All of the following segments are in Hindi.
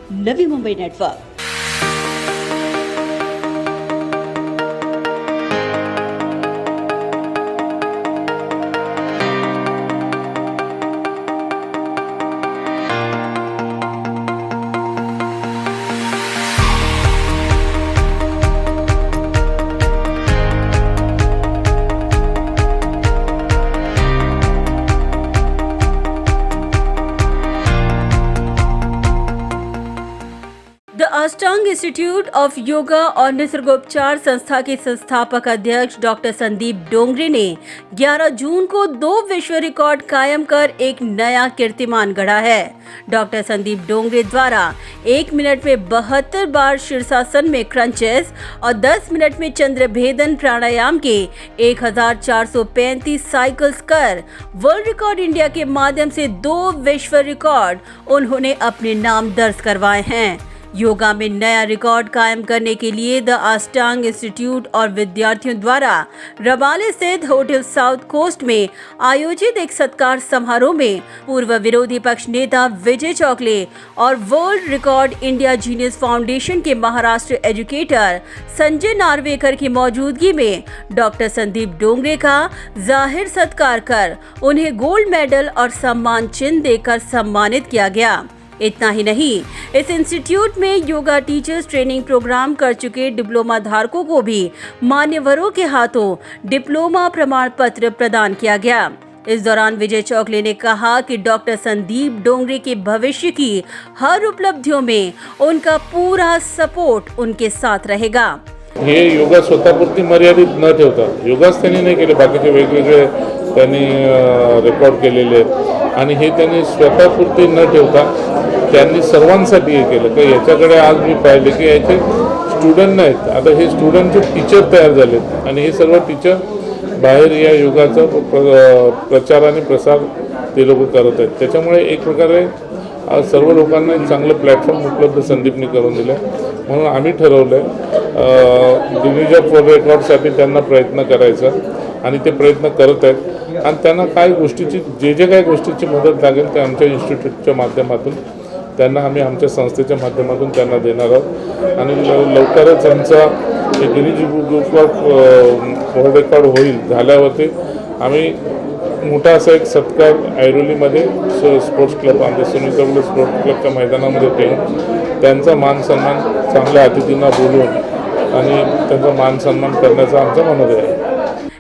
Navi Mumbai network. The Ashtanga institute of yoga और निसर्गोपचार संस्था के संस्थापक अध्यक्ष डॉक्टर संदीप डोंगरे ने 11 जून को 2 विश्व रिकॉर्ड कायम कर एक नया कीर्तिमान गढ़ा है। डॉक्टर संदीप डोंगरे द्वारा 1 मिनट में 72 बार शीर्षासन में क्रंचेस और 10 मिनट में चंद्रभेदन प्राणायाम के 1435 साइकिल्स कर वर्ल्ड रिकॉर्ड इंडिया के माध्यम से 2 विश्व रिकॉर्ड उन्होंने अपने नाम दर्ज करवाए हैं। योगा में नया रिकॉर्ड कायम करने के लिए द अष्टांग इंस्टीट्यूट और विद्यार्थियों द्वारा रबाले स्थित होटल साउथ कोस्ट में आयोजित एक सत्कार समारोह में पूर्व विरोधी पक्ष नेता विजय चौकले और world record India genius foundation के महाराष्ट्र एजुकेटर संजय नार्वेकर की मौजूदगी में डॉक्टर संदीप डोंगरे का जाहिर सत्कार कर उन्हें गोल्ड मेडल और सम्मान चिन्ह देकर सम्मानित किया गया। इतना ही नहीं, इस इंस्टीट्यूट में योगा टीचर्स ट्रेनिंग प्रोग्राम कर चुके डिप्लोमा धारकों को भी मान्यवरों के हाथों डिप्लोमा प्रमाण पत्र प्रदान किया गया। इस दौरान विजय चौकले ने कहा कि डॉक्टर संदीप डोंगरे के भविष्य की हर उपलब्धियों में उनका पूरा सपोर्ट उनके साथ रहेगा। हे योगा स्वतःपुरती मर्यादित न ठेवता, योगाच त्यांनी नाही केले, बाकीचे वेगवेगळे त्यांनी रेकॉर्ड केलेले आणि हे त्यांनी स्वतःपुरती न ठेवता त्यांनी सर्वांसाठी हे केलं की याच्याकडे आज मी पाहिले की याचे स्टुडंट नाहीत, आता हे स्टुडंटचे टीचर तयार झालेत आणि हे सर्व टीचर बाहेर या योगाचा प्रचार आणि प्रसार ते लोक करत आहेत। त्याच्यामुळे एक प्रकारे सर्व लोकांना एक चांगलं प्लॅटफॉर्म उपलब्ध संदीपने करून दिलं, म्हणून आम्ही ठरवलं गिनीज ऑफ वर्ल्ड रेकॉर्डसाठी त्यांना प्रयत्न करायचा आणि ते प्रयत्न करत आहेत आणि त्यांना काय गोष्टीची जे काही गोष्टीची मदत लागेल ते आमच्या इन्स्टिट्यूटच्या माध्यमातून त्यांना आम्ही आमच्या संस्थेच्या माध्यमातून त्यांना देणार आहोत आणि लवकरच आमचा Guinness book of world record होईल। झाल्यावरती आम्ही मोठा असा एक सत्कार ऐरोलीमध्ये स्पोर्ट्स क्लब आमच्या सुनील कबले स्पोर्ट्स क्लबच्या मैदानामध्ये ठेवून त्यांचा मान सन्मान चांगल्या अतिथींना बोलवून आणि त्यांचा मान सन्मान करण्याचा आमचा मनोदय आहे।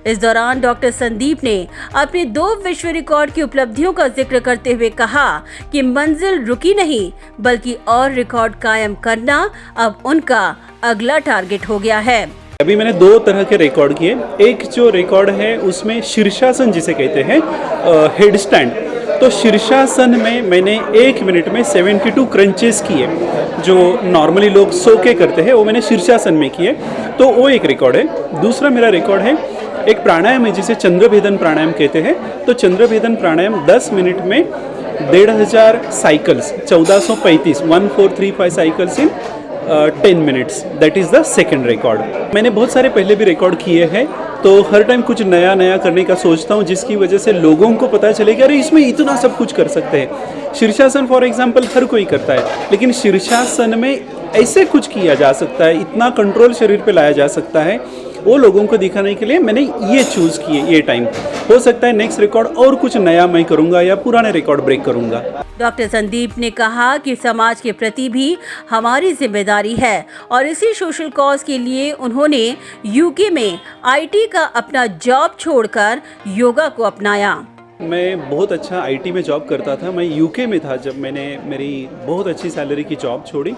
इस दौरान डॉक्टर संदीप ने अपने 2 विश्व रिकॉर्ड की उपलब्धियों का जिक्र करते हुए कहा कि मंजिल रुकी नहीं बल्कि और रिकॉर्ड कायम करना अब उनका अगला टारगेट हो गया है। अभी मैंने 2 तरह के रिकॉर्ड किए। एक जो रिकॉर्ड है उसमें शीर्षासन जिसे कहते हैं हेड स्टैंड, तो शीर्षासन में मैंने 1 मिनट में 72 क्रंचेस किए जो नॉर्मली लोग सो के करते हैं, वो मैंने शीर्षासन में किए, तो वो एक रिकॉर्ड है। दूसरा मेरा रिकॉर्ड है एक प्राणायाम है जिसे चंद्रभेदन प्राणायाम कहते हैं, तो चंद्रभेदन प्राणायाम 10 मिनट में 1500 cycles 1435 cycles in 10 minutes, that is the second record. मैंने बहुत सारे पहले भी रिकॉर्ड किए हैं, तो हर टाइम कुछ नया नया करने का सोचता हूँ जिसकी वजह से लोगों को पता चले कि अरे इसमें इतना सब कुछ कर सकते हैं। शीर्षासन फॉर एग्जांपल हर कोई करता है, लेकिन शीर्षासन में ऐसे कुछ किया जा सकता है, इतना कंट्रोल शरीर पे लाया जा सकता है, वो लोगों को दिखाने के लिए मैंने ये चूज़ किए। ये टाइम हो सकता है नेक्स्ट रिकॉर्ड और कुछ नया मैं करूँगा या पुराने रिकॉर्ड ब्रेक करूँगा। डॉक्टर संदीप ने कहा कि समाज के प्रति भी हमारी जिम्मेदारी है और इसी सोशल कॉज के लिए उन्होंने यूके में आईटी का अपना जॉब छोड़कर योगा को अपनाया। मैं बहुत अच्छा आईटी में जॉब करता था, मैं यूके में था जब मैंने मेरी बहुत अच्छी सैलरी की जॉब छोड़ी,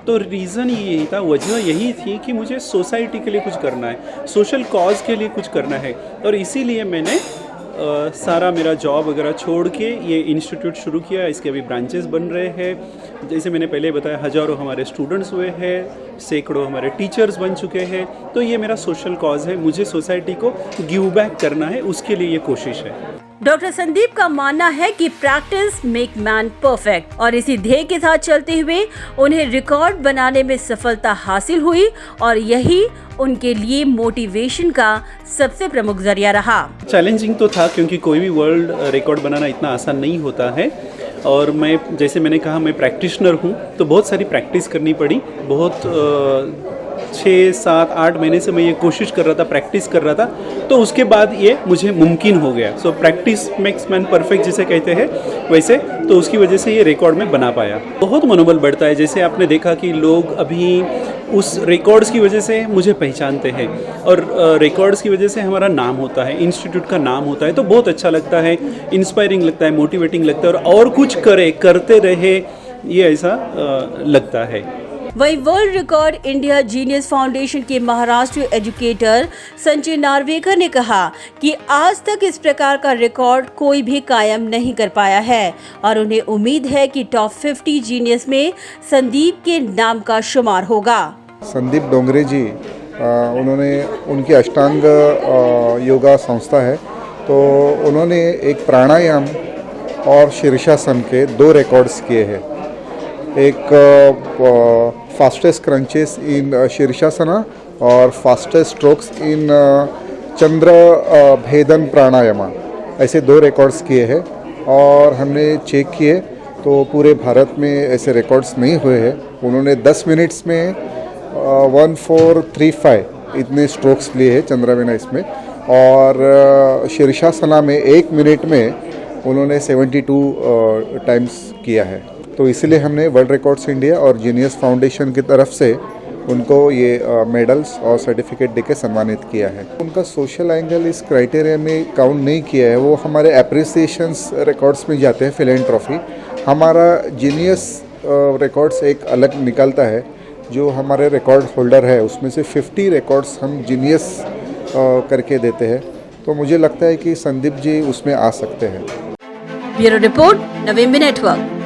तो रीज़न यही था, वजह यही थी कि मुझे सोसाइटी के लिए कुछ करना है, सोशल कॉज के लिए कुछ करना है, और इसीलिए मैंने सारा मेरा जॉब वगैरह छोड़ के ये इंस्टीट्यूट शुरू किया। इसके अभी ब्रांचेस बन रहे हैं, जैसे मैंने पहले बताया हज़ारों हमारे स्टूडेंट्स हुए हैं, सैकड़ों हमारे टीचर्स बन चुके हैं, तो ये मेरा सोशल कॉज है, मुझे सोसाइटी को गिव बैक करना है, उसके लिए ये कोशिश है। डॉक्टर संदीप का मानना है कि प्रैक्टिस मेक मैन परफेक्ट और इसी ध्येय के साथ चलते हुए उन्हें रिकॉर्ड बनाने में सफलता हासिल हुई और यही उनके लिए मोटिवेशन का सबसे प्रमुख जरिया रहा। चैलेंजिंग तो था क्योंकि कोई भी वर्ल्ड रिकॉर्ड बनाना इतना आसान नहीं होता है, और मैं जैसे मैंने कहा मैं प्रैक्टिशनर हूँ, तो बहुत सारी प्रैक्टिस करनी पड़ी। बहुत 6, 7, 8 महीने से मैं ये कोशिश कर रहा था, प्रैक्टिस कर रहा था, तो उसके बाद ये मुझे मुमकिन हो गया। So practice makes man perfect जिसे कहते हैं, वैसे तो उसकी वजह से ये रिकॉर्ड में बना पाया। बहुत मनोबल बढ़ता है। जैसे आपने देखा कि लोग अभी उस रिकॉर्ड्स की वजह से मुझे पहचानते हैं और रिकॉर्ड्स की वजह से हमारा नाम होता है, इंस्टीट्यूट का नाम होता है, तो बहुत अच्छा लगता है, इंस्पायरिंग लगता है, मोटिवेटिंग लगता है और कुछ करते रहे, ये ऐसा लगता है। वहीं world record India genius foundation के महाराष्ट्र एजुकेटर संजय नार्वेकर ने कहा कि आज तक इस प्रकार का रिकॉर्ड कोई भी कायम नहीं कर पाया है और उन्हें उम्मीद है कि टॉप 50 जीनियस में संदीप के नाम का शुमार होगा। संदीप डोंगरे जी, उनकी अष्टांग योगा संस्था है, तो उन्होंने एक प्राणायाम और शीर्षासन के 2 रिकॉर्ड्स किए हैं। एक फास्टेस्ट क्रंचेस इन शीर्षासना और फास्टेस्ट स्ट्रोक्स इन चंद्र भेदन प्राणायामा, ऐसे 2 रिकॉर्ड्स किए हैं। और हमने चेक किए तो पूरे भारत में ऐसे रिकॉर्ड्स नहीं हुए हैं। उन्होंने 10 मिनट्स में 1435 इतने स्ट्रोक्स लिए हैं चंद्रावेना इसमें, और शीर्षासना में 1 मिनट में उन्होंने 72 टाइम्स किया है। तो इसलिए हमने वर्ल्ड रिकॉर्ड्स इंडिया और जीनियस फाउंडेशन की तरफ से उनको ये मेडल्स और सर्टिफिकेट देके सम्मानित किया है। उनका सोशल एंगल इस क्राइटेरिया में काउंट नहीं किया है, वो हमारे एप्रिसिएशंस रिकॉर्ड्स में जाते हैं, फिलेंट्रॉफी। हमारा जीनियस रिकॉर्ड्स एक अलग निकलता है, जो हमारे रिकॉर्ड होल्डर है उसमें से 50 रिकॉर्ड्स हम जीनियस करके देते हैं। तो मुझे लगता है कि संदीप जी उसमें आ सकते हैं। ब्यूरो रिपोर्ट, नवीन नेटवर्क।